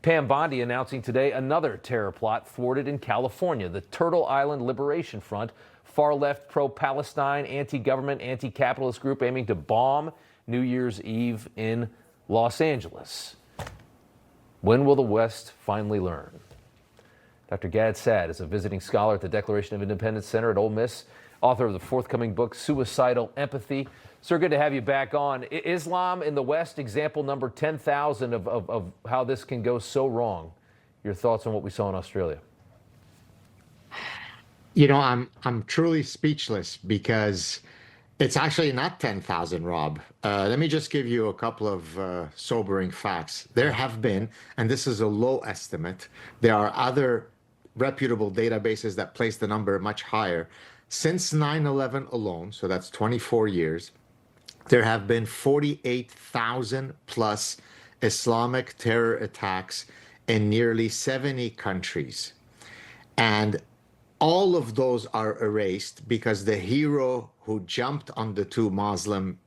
Pam Bondi announcing today another terror plot thwarted in California. The Turtle Island Liberation Front, far-left pro-Palestine, anti-government, anti-capitalist group aiming to bomb New Year's Eve in Los Angeles. When will the West finally learn? Dr. Gad Saad is a visiting scholar at the Declaration of Independence Center at Ole Miss, author of the forthcoming book, Suicidal Empathy. Sir, good to have you back on. Islam in the West, example number 10,000 of how this can go so wrong. Your thoughts on what we saw in Australia? You know, I'm truly speechless because it's actually not 10,000, Rob. Let me just give you a couple of sobering facts. There have been, and this is a low estimate, there are other reputable databases that place the number much higher. Since 9/11 alone, so that's 24 years, there have been 48,000 plus Islamic terror attacks in nearly 70 countries. And all of those are erased because the hero who jumped on the two Muslim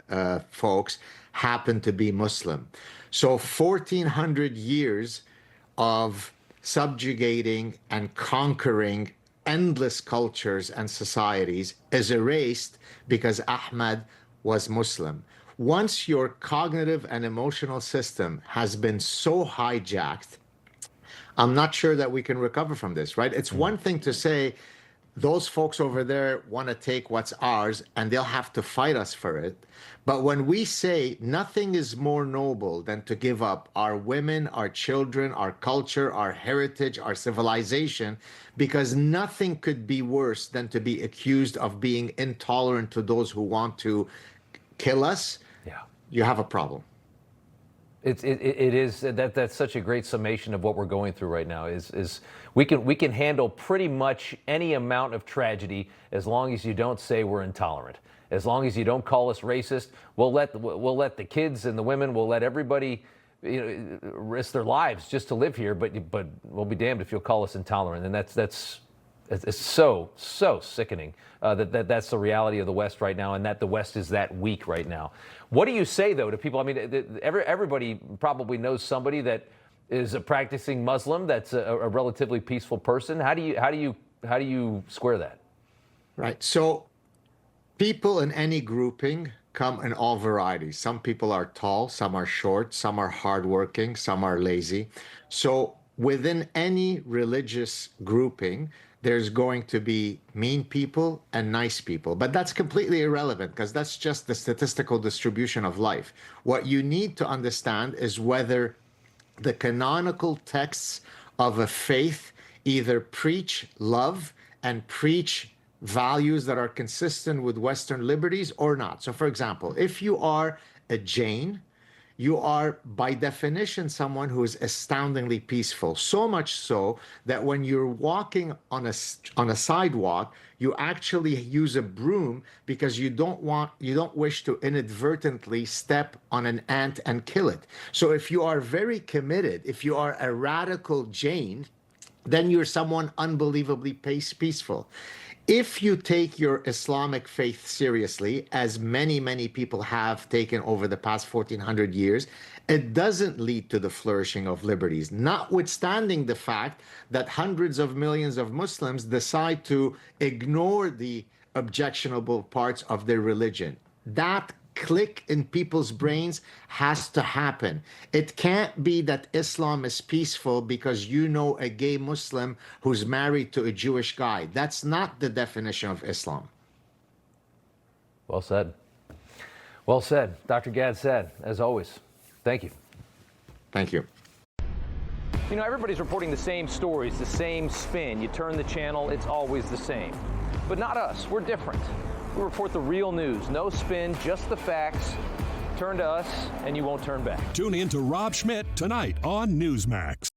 folks happened to be Muslim. So 1,400 years of subjugating and conquering endless cultures and societies is erased because Ahmad was Muslim. Once your cognitive and emotional system has been so hijacked, I'm not sure that we can recover from this, right? It's one thing to say, those folks over there want to take what's ours and they'll have to fight us for it. But when we say nothing is more noble than to give up our women, our children, our culture, our heritage, our civilization, because nothing could be worse than to be accused of being intolerant to those who want to kill us, you have a problem. It is that's such a great summation of what we're going through right now. Is we can handle pretty much any amount of tragedy as long as you don't say we're intolerant. As long as you don't call us racist, we'll let the kids and the women, we'll let everybody, risk their lives just to live here. But we'll be damned if you'll call us intolerant. And it's so sickening that's the reality of the West right now, and that the West is that weak right now. What do you say though to people? I mean, everybody probably knows somebody that is a practicing Muslim that's a relatively peaceful person. How do you square that? Right. So people in any grouping come in all varieties. Some people are tall, some are short, some are hardworking, some are lazy. So within any religious grouping, there's going to be mean people and nice people. But that's completely irrelevant because that's just the statistical distribution of life. What you need to understand is whether the canonical texts of a faith either preach love and preach values that are consistent with Western liberties or not. So for example, if you are a Jain, you are by definition someone who is astoundingly peaceful, so much so that when you're walking on a sidewalk, you actually use a broom because you don't wish to inadvertently step on an ant and kill it. So if you are very committed, if you are a radical Jain, then you're someone unbelievably peaceful. If you take your Islamic faith seriously, as many people have taken over the past 1,400 years, it doesn't lead to the flourishing of liberties, notwithstanding the fact that hundreds of millions of Muslims decide to ignore the objectionable parts of their religion. That click in people's brains has to happen. It can't be that Islam is peaceful because you know a gay Muslim who's married to a Jewish guy. That's not the definition of Islam. Well said. Well said. Dr. Gad Saad, as always, thank you. Thank you. You know, everybody's reporting the same stories, the same spin. You turn the channel, it's always the same. But not us. We're different. We report the real news. No spin, just the facts. Turn to us, and you won't turn back. Tune in to Rob Schmidt tonight on Newsmax.